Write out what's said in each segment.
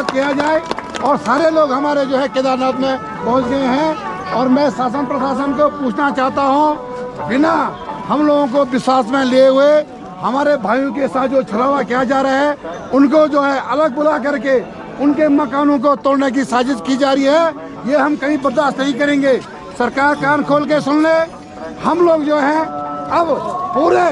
किया जाए और सारे लोग हमारे जो है केदारनाथ में पहुंच गए हैं। और मैं शासन प्रशासन को पूछना चाहता हूं, बिना हम लोगों को विश्वास में लिए हुए हमारे भाइयों के साथ जो छलावा किया जा रहा है, उनको जो है अलग बुला करके उनके मकानों को तोड़ने की साजिश की जा रही है, ये हम कहीं बर्दाश्त नहीं करेंगे। सरकार कान खोल के सुन ले, हम लोग जो है अब पूरे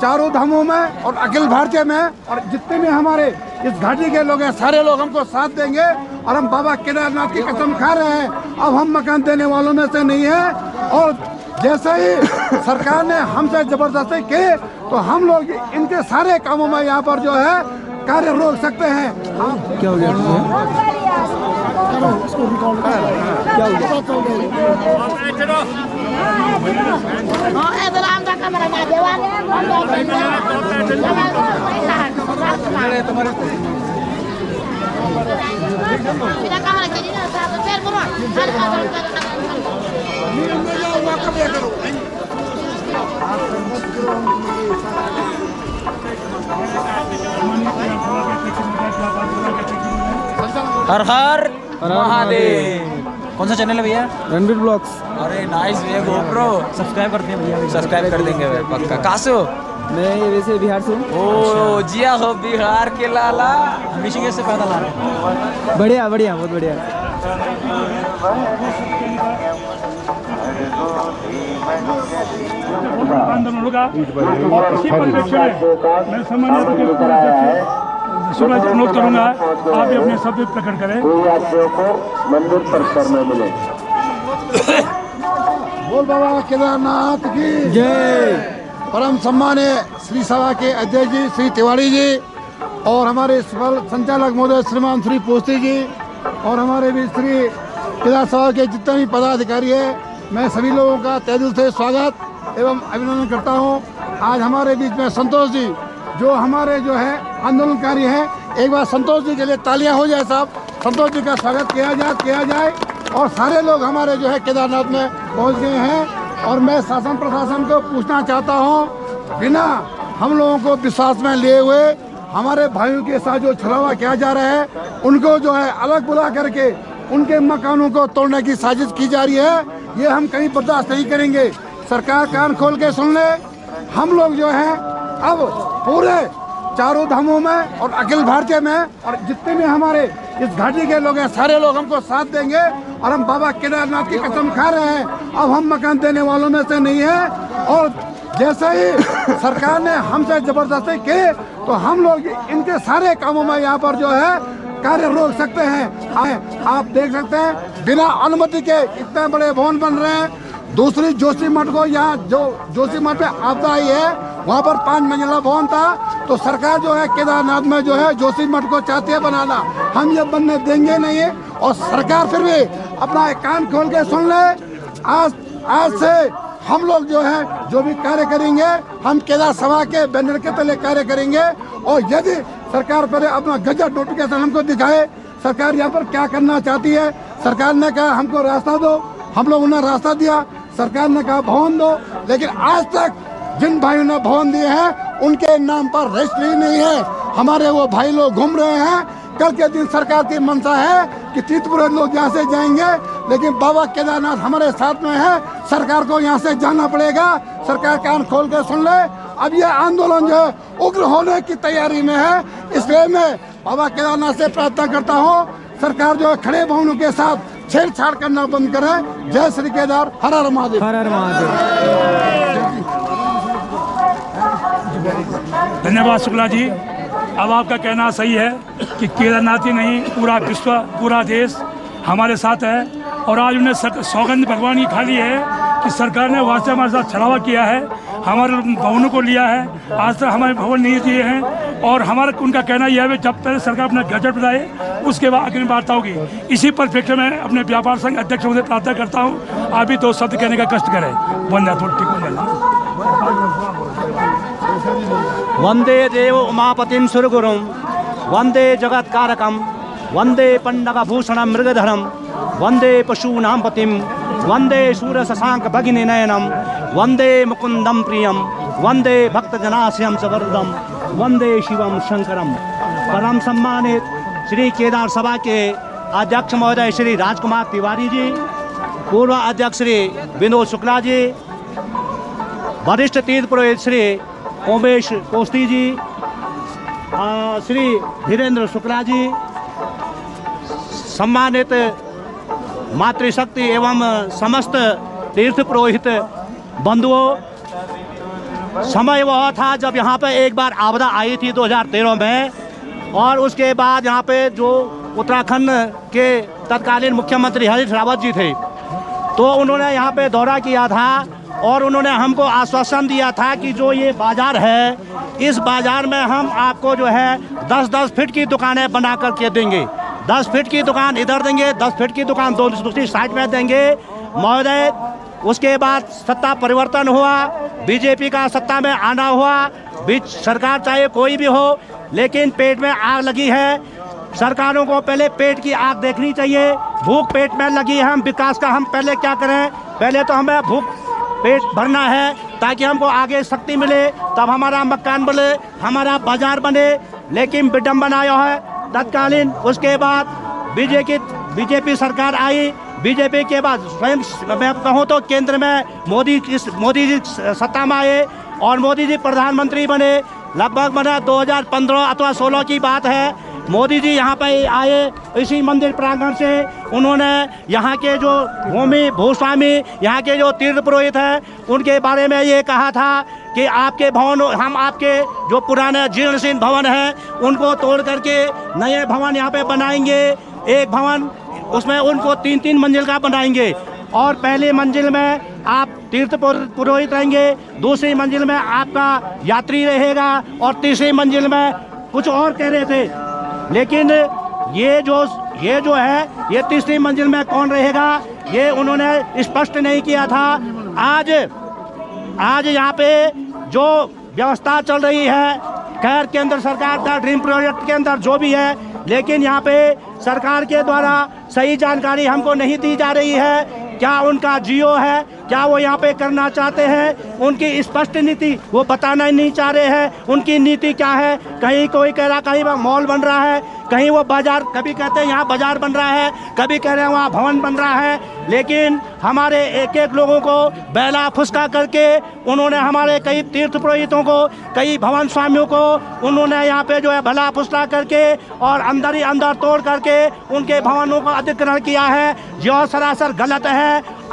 चारों धामों में और अखिल भारतीय में और जितने भी हमारे इस घाटी के लोग हैं, सारे लोग हमको साथ देंगे और हम बाबा केदारनाथ की कसम खा रहे हैं, अब हम मकान देने वालों में से नहीं है। और जैसे ही सरकार ने हमसे जबरदस्ती की तो हम लोग इनके सारे कामों में यहाँ पर जो है कार्य रोक सकते हैं। क्या हो गया? हर हर महादेव। कौन सा चैनल है भैया? रणबीर ब्लॉग्स। अरे नाइस भैया, गोप्रो सब्सक्राइब करते हैं भैया, सब्सक्राइब कर देंगे भैया पक्का। कहाँ से हो? मैं वैसे बिहार से हूँ। ओ जिया हो बिहार के लाला, मिशिगन से पैदल आ रहे हैं। बढ़िया बढ़िया, बहुत बढ़िया। आंदोलन होगा और इसी परिप्रेक्ष्य में मैं सामान्य सुना अनुरोध करूंगा, आप भी अपने शब्द प्रकट करें। मंदिर परिसर में मिले। बोल बाबा केदारनाथ की जय। परम सम्मानीय श्री सभा के अध्यक्ष जी श्री तिवारी जी और हमारे संचालक महोदय श्रीमान श्री पोस्ती जी और हमारे भी श्री केदार सभा के जितने भी पदाधिकारी है, मैं सभी लोगों का तहे दिल से स्वागत एवं अभिनंदन करता हूं। आज हमारे बीच में संतोष जी जो हमारे जो है आंदोलनकारी हैं, एक बार संतोष जी के लिए तालियां हो जाए साहब। संतोष जी का स्वागत किया जाए और सारे लोग हमारे जो है केदारनाथ में पहुंच गए हैं। और मैं शासन प्रशासन को पूछना चाहता हूं, बिना हम लोगों को विश्वास में लिए हुए हमारे भाइयों के साथ जो छलावा किया जा रहा है, उनको जो है अलग बुला करके उनके मकानों को तोड़ने की साजिश की जा रही है, ये हम कहीं बर्दाश्त नहीं करेंगे। सरकार कान खोल के सुन ले, हम लोग जो है अब पूरे चारों धामों में और अखिल भारतीय में और जितने भी हमारे इस घाटी के लोग हैं, सारे लोग हमको साथ देंगे और हम बाबा केदारनाथ की कसम खा रहे हैं, अब हम मकान देने वालों में से नहीं है। और जैसे ही सरकार ने हमसे जबरदस्ती की तो हम लोग इनके सारे कामों में यहाँ पर जो है कार्य रोक सकते हैं। आप देख सकते हैं बिना अनुमति के इतने बड़े भवन बन रहे हैं। दूसरी जोशीमठ को यहाँ जो जोशीमठ पे आपदा आई है, वहाँ पर 5 मंजिला भवन था, तो सरकार जो है केदारनाथ में जो है जोशीमठ को चाहती है बनाना, हम ये बनने देंगे नहीं है। और सरकार फिर भी अपना एक कान खोल के सुन ले, आज से हम लोग जो है जो भी कार्य करेंगे, हम केदार सभा के बैनर के तले कार्य करेंगे। और यदि सरकार पर अपना गजट नोटिफिकेशन हमको दिखाए, सरकार यहाँ पर क्या करना चाहती है। सरकार ने कहा हमको रास्ता दो, हम लोग उन्हें रास्ता दिया। सरकार ने कहा भवन दो, लेकिन आज तक जिन भाइयों ने भवन दिए हैं उनके नाम पर रजिस्ट्री नहीं है। हमारे वो भाई लोग घूम रहे हैं। कल के दिन सरकार की मंशा है कि तीर्थपुर लोग यहाँ से जाएंगे, लेकिन बाबा केदारनाथ हमारे साथ में है, सरकार को यहाँ से जाना पड़ेगा। सरकार कान खोल कर सुन ले, अब ये आंदोलन जो है उग्र होने की तैयारी में है। इसलिए मैं बाबा केदारनाथ से प्रार्थना करता हूँ, सरकार जो है खड़े भवनों के साथ छेड़छाड़ करना बंद करे। जय श्री केदार, हर हर महादेव। हर हर महादेव। धन्यवाद शुक्ला जी। अब आपका कहना सही है कि केदारनाथ ही नहीं, पूरा विश्व, पूरा देश हमारे साथ है। और आज उन्हें सौगंध भगवान की खाली है कि सरकार ने वास्तव हमारे साथ छलावा किया है, हमारे भवनों को लिया है, आज तक हमारे भवन नहीं दिए हैं। और हमारा उनका कहना यह है जब तक सरकार अपना गजट बनाए उसके बाद अग्रिम वार्ता होगी। इसी परिप्रेक्ष्य में अपने व्यापार संघ अध्यक्ष से प्रार्थना करता हूँ, आप भी 2 शब्द कहने का कष्ट करें। वंदे देव उमापतिं सुरगुरुं वंदे जगत्कारकं वंदे पण्डगभूषणं मृगधरं वंदे पशूनां पतिं वंदे शूरशशांक भगिनी नयनं वंदे मुकुंदं प्रियं वंदे भक्तजनाश्रयं सवरदं वंदे शिवं शंकरं। परम सम्मानित श्री केदार सभा के अध्यक्ष महोदय श्री राजकुमार तिवारी जी, पूर्व अध्यक्ष श्री विनोद शुक्ला जी, वरिष्ठ तीर्थ पुरोहित श्री उमेश कोस्ती जी, श्री धीरेन्द्र शुक्ला जी, सम्मानित मातृशक्ति एवं समस्त तीर्थ पुरोहित बंधुओं, समय वह था जब यहाँ पे एक बार आपदा आई थी 2013 में, और उसके बाद यहाँ पे जो उत्तराखंड के तत्कालीन मुख्यमंत्री हरीश रावत जी थे, तो उन्होंने यहाँ पे दौरा किया था और उन्होंने हमको आश्वासन दिया था कि जो ये बाज़ार है, इस बाज़ार में हम आपको जो है 10-10 फीट की दुकानें बना कर के देंगे। 10 फीट की दुकान इधर देंगे, 10 फीट की दुकान दूसरी साइड में देंगे। महोदय, उसके बाद सत्ता परिवर्तन हुआ, बीजेपी का सत्ता में आना हुआ, बीच सरकार चाहे कोई भी हो, लेकिन पेट में आग लगी है। सरकारों को पहले पेट की आग देखनी चाहिए। भूख पेट में लगी है, हम विकास का हम पहले क्या करें? पहले तो हमें भूख पेट भरना है ताकि हमको आगे शक्ति मिले, तब हमारा मकान बने, हमारा बाजार बने। लेकिन विडम्बना यह है तत्कालीन, उसके बाद बीजेपी सरकार आई। बीजेपी के बाद स्वयं मैं कहूँ तो केंद्र में मोदी जी सत्ता में आए और मोदी जी प्रधानमंत्री बने। लगभग मैंने 2015 अथवा 16 की बात है। मोदी जी यहाँ पे आए, इसी मंदिर प्रांगण से उन्होंने यहाँ के जो भूस्वामी, यहाँ के जो तीर्थ पुरोहित हैं, उनके बारे में ये कहा था कि आपके भवन, हम आपके जो पुराने जीर्णशीर्ण भवन हैं उनको तोड़ करके नए भवन यहाँ पे बनाएंगे। एक भवन उसमें उनको 3-3 मंजिल का बनाएंगे, और पहली मंजिल में आप तीर्थ पुरोहित रहेंगे, दूसरी मंजिल में आपका यात्री रहेगा, और तीसरी मंजिल में कुछ और कह रहे थे। लेकिन ये जो है ये तीसरी मंजिल में कौन रहेगा, ये उन्होंने स्पष्ट नहीं किया था। आज यहाँ पे जो व्यवस्था चल रही है, खैर केंद्र सरकार का ड्रीम प्रोजेक्ट के अंदर जो भी है, लेकिन यहाँ पे सरकार के द्वारा सही जानकारी हमको नहीं दी जा रही है। क्या उनका जियो है, क्या वो यहाँ पे करना चाहते हैं, उनकी स्पष्ट नीति वो बताना नहीं चाह रहे हैं। उनकी नीति क्या है? कहीं कोई कह रहा कहीं वहाँ मॉल बन रहा है, कहीं वो बाजार, कभी कहते हैं यहाँ बाजार बन रहा है, कभी कह रहे हैं वहाँ भवन बन रहा है। लेकिन हमारे एक लोगों को बैला फुसका करके उन्होंने हमारे कई तीर्थ पुरोहितों को, कई भवन स्वामियों को उन्होंने यहाँ पे जो है भला फुसला करके और अंदर ही अंदर तोड़ करके उनके भवनों को अधिग्रहण किया है, जो सरासर गलत है।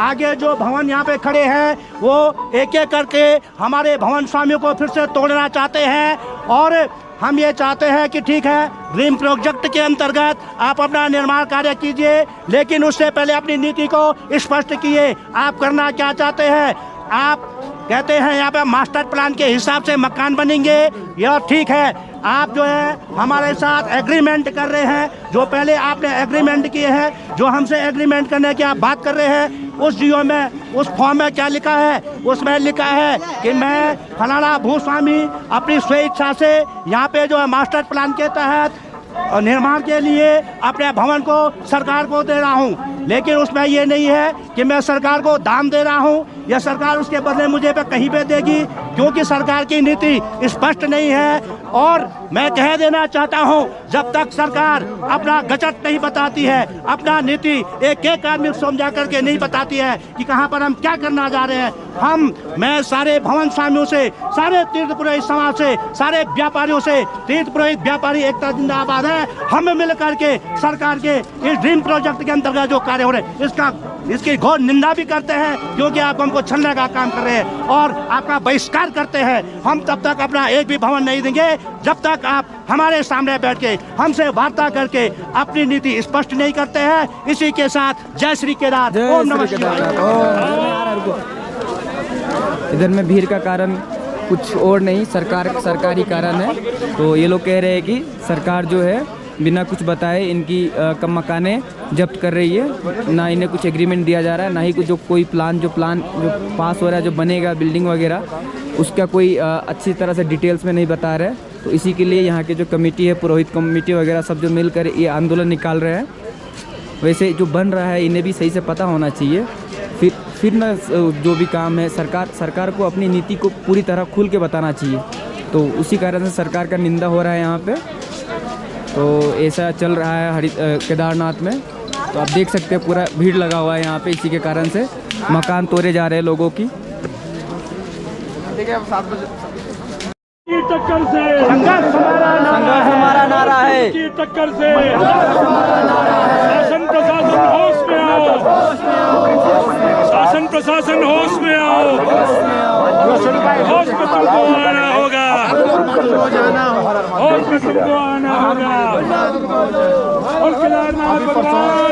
आगे जो भवन यहाँ पे खड़े हैं वो एक एक करके हमारे भवन स्वामियों को फिर से तोड़ना चाहते हैं, और हम ये चाहते हैं कि ठीक है, ड्रीम प्रोजेक्ट के अंतर्गत आप अपना निर्माण कार्य कीजिए, लेकिन उससे पहले अपनी नीति को स्पष्ट कीजिए। आप करना क्या चाहते हैं? आप कहते हैं यहाँ पे मास्टर प्लान के हिसाब से मकान बनेंगे, यह ठीक है। आप जो है हमारे साथ एग्रीमेंट कर रहे हैं, जो पहले आपने एग्रीमेंट किए हैं, जो हमसे एग्रीमेंट करने की आप बात कर रहे हैं, उस जियो में, उस फॉर्म में क्या लिखा है? उसमें लिखा है कि मैं फलाना भूस्वामी अपनी स्वेच्छा से यहाँ पे जो है मास्टर प्लान के तहत निर्माण के लिए अपने भवन को सरकार को दे रहा हूँ। लेकिन उसमें ये नहीं है कि मैं सरकार को दाम दे रहा हूँ या सरकार उसके बदले मुझे पे कहीं पे देगी, क्योंकि सरकार की नीति स्पष्ट नहीं है। और मैं कह देना चाहता हूँ, जब तक सरकार अपना गजट नहीं बताती है, अपना नीति एक एक आदमी को समझा करके नहीं बताती है कि कहाँ पर हम क्या करना जा रहे हैं, मैं सारे भवन स्वामियों से, सारे तीर्थ पुरोहित समाज से, सारे व्यापारियों से, तीर्थ पुरोहित व्यापारी एकता जिंदाबाद है, हम मिल करके सरकार के इस ड्रीम प्रोजेक्ट के अंतर्गत जो कार्य हो रहे हैं इसकी घोर निंदा भी करते हैं, क्योंकि आप हमको छलने का काम कर रहे हैं और आपका बहिष्कार करते हैं। हम तब तक अपना एक भी भवन नहीं देंगे जब तक आप हमारे सामने बैठ के हमसे वार्ता करके अपनी नीति स्पष्ट नहीं करते हैं। इसी के साथ जय श्री केदार, ओम नमः शिवाय। इधर में भीड़ का कारण कुछ और नहीं, सरकारी कारण है। तो ये लोग कह रहे हैं कि सरकार जो है बिना कुछ बताए इनकी कम मकानें जब्त कर रही है, ना इन्हें कुछ एग्रीमेंट दिया जा रहा है, ना ही कुछ जो कोई प्लान जो पास हो रहा है, जो बनेगा बिल्डिंग वगैरह, उसका कोई अच्छी तरह से डिटेल्स में नहीं बता रहे हैं। तो इसी के लिए यहाँ के जो कमेटी है, पुरोहित कमेटी वगैरह सब जो मिलकर ये आंदोलन निकाल रहे हैं। वैसे जो बन रहा है इन्हें भी सही से पता होना चाहिए, फिर ना जो भी काम है सरकार को अपनी नीति को पूरी तरह खुल के बताना चाहिए। तो उसी कारण से सरकार का निंदा हो रहा है यहाँ पे। तो ऐसा चल रहा है केदारनाथ में। तो आप देख सकते हैं पूरा भीड़ लगा हुआ है यहाँ पे, इसी के कारण से मकान तोड़े जा रहे हैं लोगों की। की टक्कर से संघर्ष हमारा नारा है। की टक्कर से शासन प्रशासन होश में आओ, शासन प्रशासन होश में आओ, होश में तुमको आना होगा, होश में तुमको आना होगा। और केदारनाथ भगवान